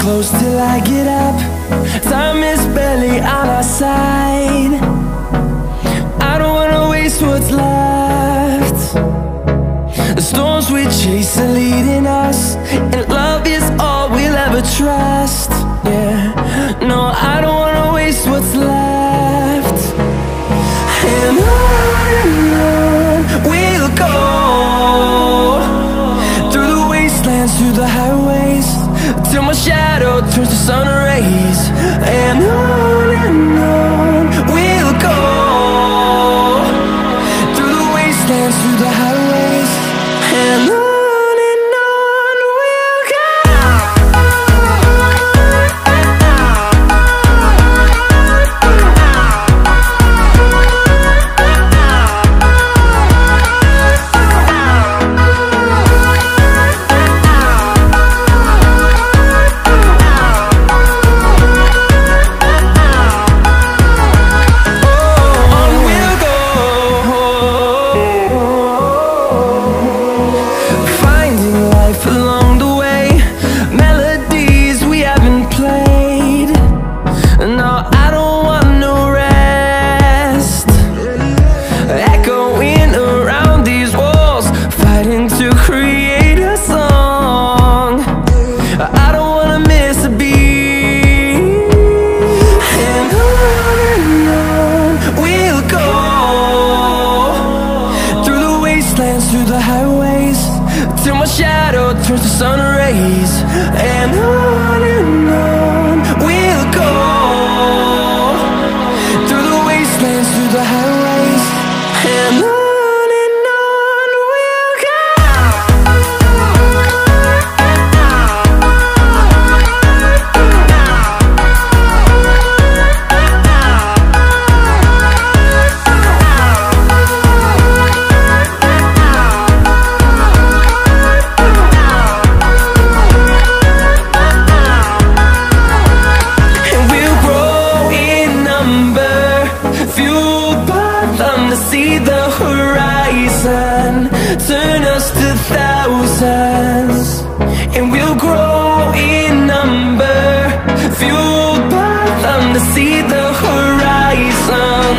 close till I get up. Time is barely on our side. I don't wanna waste what's left. The storms we chase are leading us, and love is all we'll ever trust. Yeah, no, I don't wanna waste what's left. And on we'll go, through the wastelands, through the highways, till my shadow turns to sun rays. And on we'll go, through the wastelands, through the highways, and on we'll go. Through the highways, till my shadow turns to sun rays. And on we'll go, through the wastelands, through the highways, and on we'll go. See the horizon turn us to thousands, and we'll grow in number, fueled by them to see the horizon.